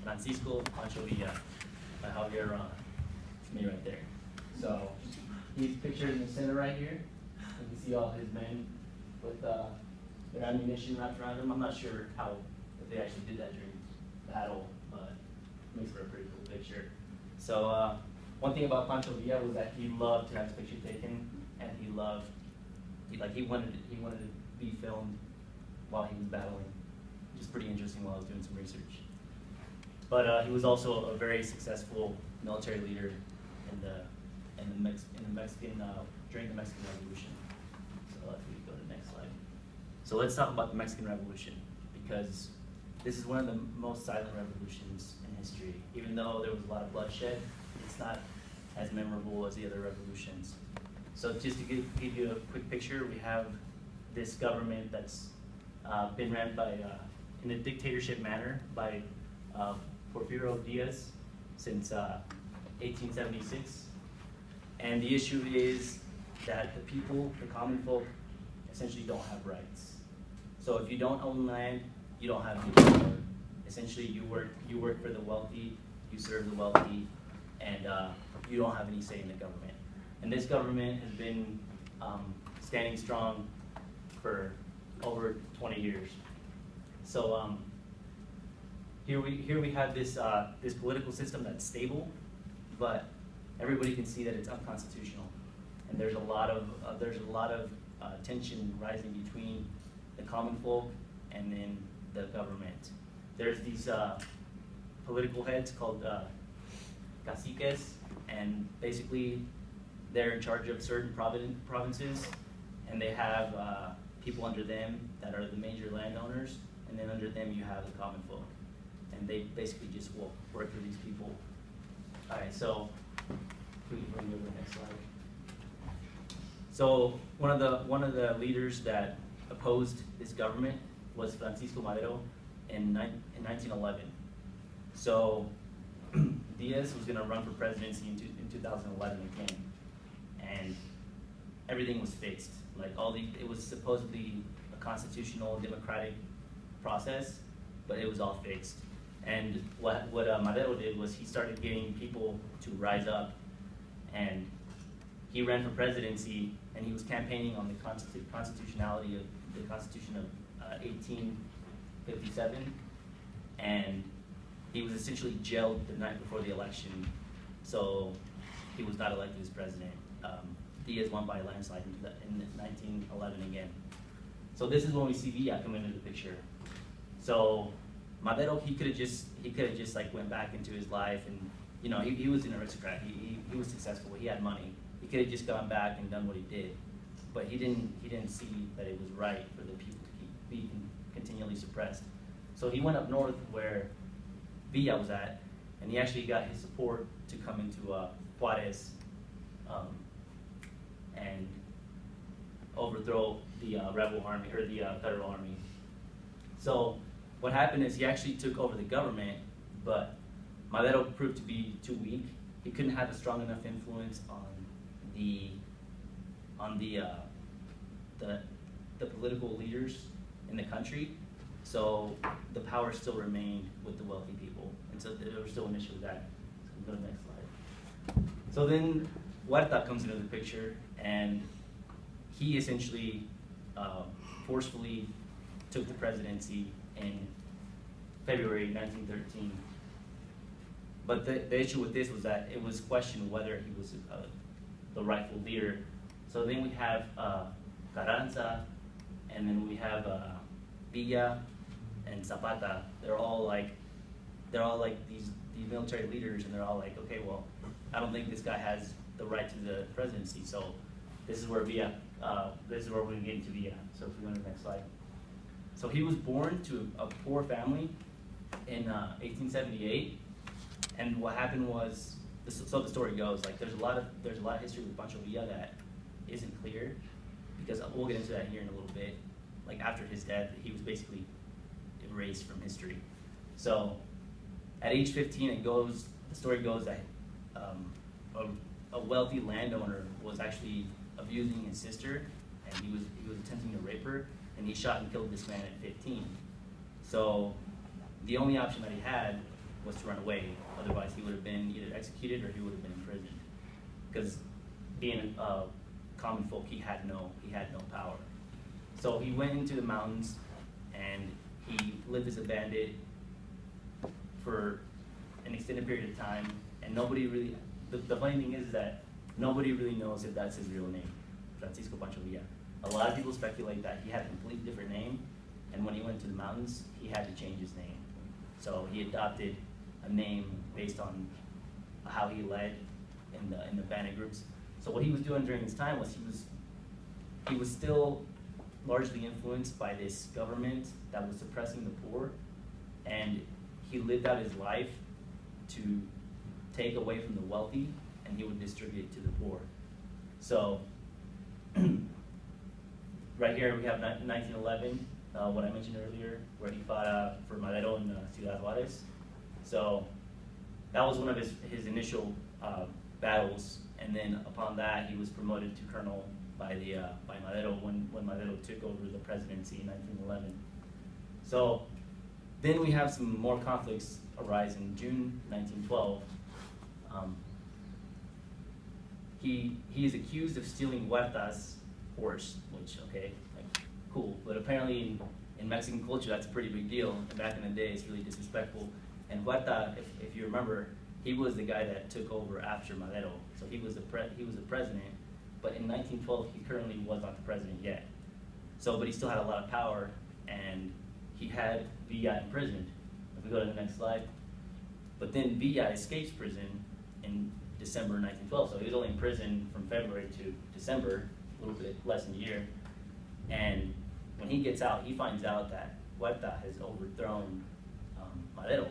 Francisco Pancho Villa by Javier Arana. It's me right there. So he's pictured in the center right here. You can see all his men with their ammunition wrapped around them. I'm not sure if they actually did that during battle, but it makes for a pretty cool picture. So one thing about Pancho Villa was that he loved to have his picture taken, and he wanted to be filmed while he was battling, which is pretty interesting while I was doing some research. But he was also a very successful military leader during the Mexican Revolution. So if we go to the next slide. So let's talk about the Mexican Revolution, because this is one of the most silent revolutions in history. Even though there was a lot of bloodshed, it's not as memorable as the other revolutions. So just to give you a quick picture, we have this government that's been ran by, in a dictatorship manner, by Porfirio Diaz since 1876. And the issue is that the people, the common folk, essentially don't have rights. So if you don't own land, you don't have any power. Essentially, you work for the wealthy, you serve the wealthy, and you don't have any say in the government. And this government has been standing strong for over 20 years. So here we have this political system that's stable, but everybody can see that it's unconstitutional, and there's a lot of tension rising between the common folk and then the government. There's these political heads called caciques, and basically they're in charge of certain provinces, and they have people under them that are the major landowners, and then under them you have the common folk, and they basically just work for these people. All right, so if we can bring over the next slide. So one of the leaders that opposed this government was Francisco Madero in 1911. So Diaz was going to run for presidency in 2011 again, and everything was fixed. Like it was supposedly a constitutional democratic process, but it was all fixed. And what Madero did was he started getting people to rise up, and he ran for presidency, and he was campaigning on the constitutionality of the Constitution of 1857, and he was essentially jailed the night before the election, so he was not elected as president. Diaz won by a landslide in 1911 again. So this is when we see Villa come into the picture. So Madero, he could have just like went back into his life, and he was an aristocrat. He was successful. He had money. He could have just gone back and done what he did, but he didn't see that it was right for the people to be continually suppressed. So he went up north where Villa was at, and he actually got his support to come into Juarez and overthrow the rebel army, or the federal army. So what happened is he actually took over the government, but Madero proved to be too weak. He couldn't have a strong enough influence on the political leaders in the country. So the power still remained with the wealthy people, and so there was still an issue with that. So we go to the next slide. So then Huerta comes into the picture, and he essentially forcefully took the presidency in February 1913. But the issue with this was that it was questioned whether he was the rightful leader. So then we have Carranza, and then we have Villa and Zapata. They're all like these military leaders, and they're all like, okay, well, I don't think this guy has the right to the presidency. So this is where we're going to get into Villa. So if we go to the next slide. So he was born to a poor family in 1878, and what happened was, so the story goes, like there's a lot of history with Pancho Villa that isn't clear, because we'll get into that here in a little bit. Like after his death, he was basically erased from history. So at age 15, the story goes that a wealthy landowner was actually abusing his sister, and he was attempting to rape her, and he shot and killed this man at 15. So the only option that he had was to run away. Otherwise, he would have been either executed or he would have been imprisoned. Because being a common folk, he had no power. So he went into the mountains and he lived as a bandit for an extended period of time, and nobody really, the funny thing is that nobody really knows if that's his real name, Francisco Pancho Villa. A lot of people speculate that he had a completely different name, and when he went to the mountains, he had to change his name. So he adopted a name based on how he led in the bandit groups. So what he was doing during his time was he was still largely influenced by this government that was suppressing the poor, and he lived out his life to take away from the wealthy, and he would distribute to the poor. So right here we have 1911, what I mentioned earlier, where he fought for Madero in Ciudad Juarez. So that was one of his initial battles, and then upon that he was promoted to colonel by Madero when Madero took over the presidency in 1911. So then we have some more conflicts arise in June 1912. He is accused of stealing Huerta's horse, which, okay, like, cool, but apparently in Mexican culture that's a pretty big deal, and back in the day it's really disrespectful. And Huerta, if you remember, he was the guy that took over after Madero, so he was the president, but in 1912 he currently was not the president yet. So, but he still had a lot of power, and he had Villa imprisoned. If we go to the next slide. But then Villa escapes prison in December 1912, so he was only in prison from February to December, a little bit less than a year. And when he gets out, he finds out that Huerta has overthrown Madero.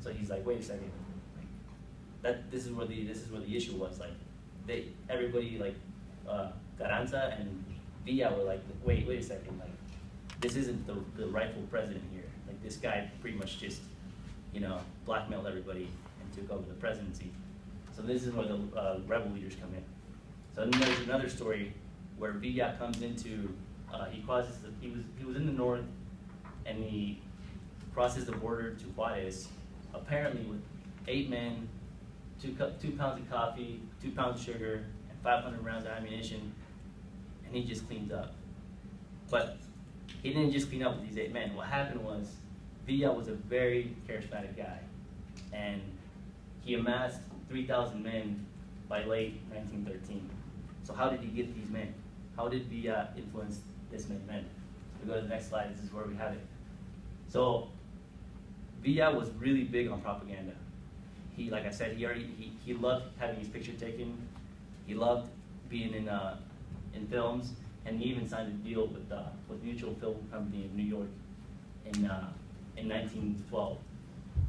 So he's like, wait a second, like, this is where the issue was. Like, everybody like Carranza and Villa were like, wait a second, like, this isn't the rightful president here. Like, this guy pretty much just, you know, blackmailed everybody and took over the presidency. So this is where the rebel leaders come in. So then there's another story where Villa comes into, he was in the north, and he crosses the border to Juarez, apparently with 8 men, 2 pounds of coffee, 2 pounds of sugar, and 500 rounds of ammunition, and he just cleans up. But he didn't just clean up with these 8 men. What happened was, Villa was a very charismatic guy, and he amassed 3,000 men by late 1913. So how did he get these men? How did Villa influence this many men? We go to the next slide. This is where we have it. So Villa was really big on propaganda. He, like I said, he loved having his picture taken. He loved being in films, and he even signed a deal with Mutual Film Company of New York in 1912.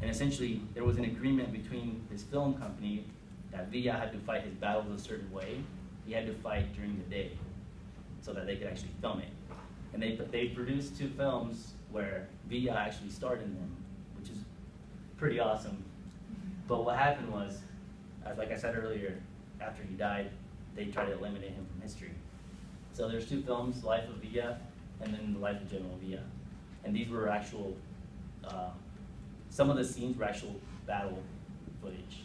And essentially, there was an agreement between this film company that Villa had to fight his battles a certain way. He had to fight during the day so that they could actually film it. And they produced 2 films where Villa actually starred in them, which is pretty awesome. But what happened was, like I said earlier, after he died, they tried to eliminate him from history. So there's 2 films, Life of Villa and then The Life of General Villa. And these were actual, some of the scenes were actual battle footage.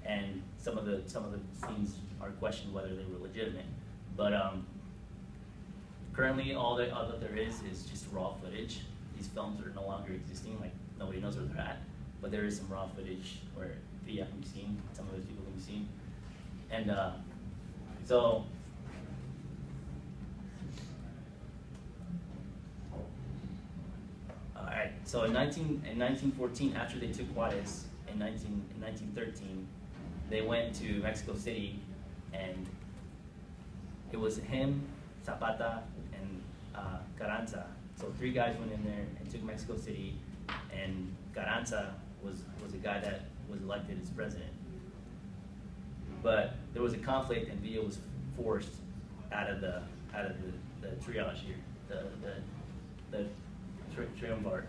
And some of the scenes are questioned whether they were legitimate. But currently all that there is just raw footage. These films are no longer existing, like nobody knows where they're at. But there is some raw footage where Villa can be seen, some of those people can be seen. And so, alright, so in 1914, after they took Juarez, in 1913, they went to Mexico City, and it was him, Zapata, and Carranza. So 3 guys went in there and took Mexico City, and Carranza was a guy that was elected as president. But there was a conflict, and Villa was forced out of the triage here, the triumvirate.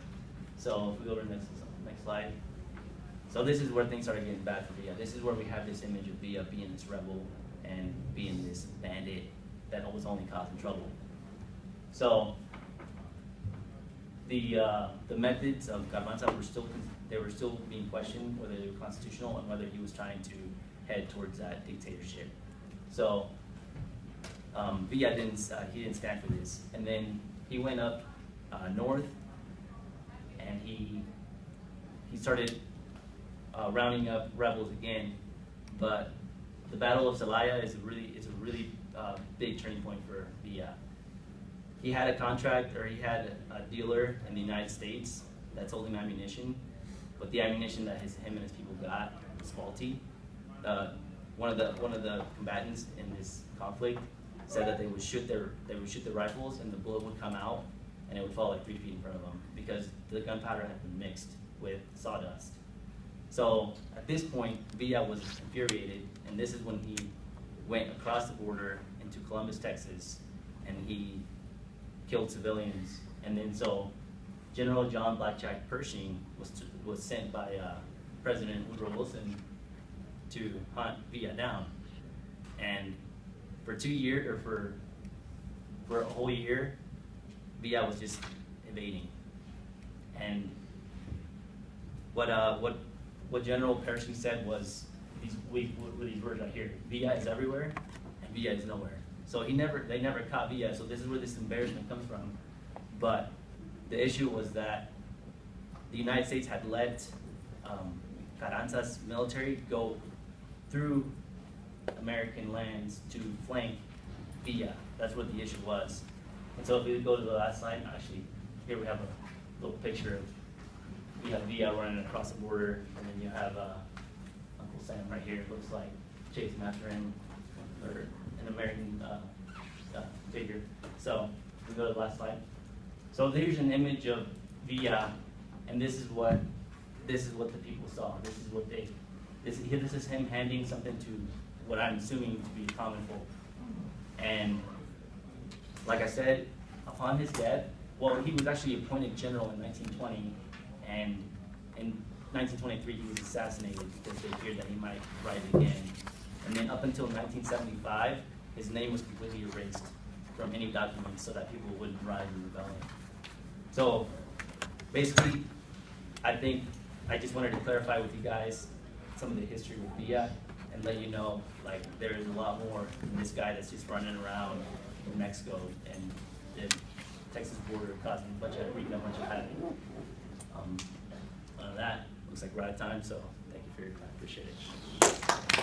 So if we go to the next slide. So this is where things started getting bad for Villa. This is where we have this image of Villa being this rebel and being this bandit that was only causing trouble. So the methods of Carranza were they were still being questioned whether they were constitutional and whether he was trying to head towards that dictatorship. So Villa didn't stand for this, and then he went up north, and he started rounding up rebels again. But the Battle of Celaya is a really big turning point for Villa. He had a contract, or he had a dealer in the United States that sold him ammunition, but the ammunition that him and his people got was faulty. One of the combatants in this conflict said that they would shoot their rifles, and the bullet would come out, and it would fall like 3 feet in front of them because the gunpowder had been mixed with sawdust. So at this point, Villa was infuriated, and this is when he went across the border into Columbus, Texas, and he killed civilians. And then so General John Blackjack Pershing was sent by President Woodrow Wilson to hunt Villa down. And for 2 years, or for a whole year, Villa was just evading. And what General Pershing said was these words right here: Villa is everywhere, and Villa is nowhere. So they never caught Villa. So this is where this embarrassment comes from. But the issue was that the United States had let Carranza's military go through American lands to flank Villa. That's what the issue was. And so if we go to the last slide, actually, here we have a little picture of, we have Villa running across the border, and then you have Uncle Sam right here. It looks like chasing after him, or an American figure. So we go to the last slide. So there's an image of Villa, and this is what the people saw. This is him handing something to what I'm assuming to be a common folk. And like I said, upon his death, well, he was actually appointed general in 1920, and in 1923 he was assassinated because they feared that he might rise again. And then up until 1975, his name was completely erased from any documents so that people wouldn't rise in rebellion. So basically, I think I just wanted to clarify with you guys some of the history with Villa and let you know, like, there is a lot more than this guy that's just running around in Mexico and the Texas border causing wreaking a bunch of havoc. Other than that, looks like we're out of time, so thank you for your time. Appreciate it.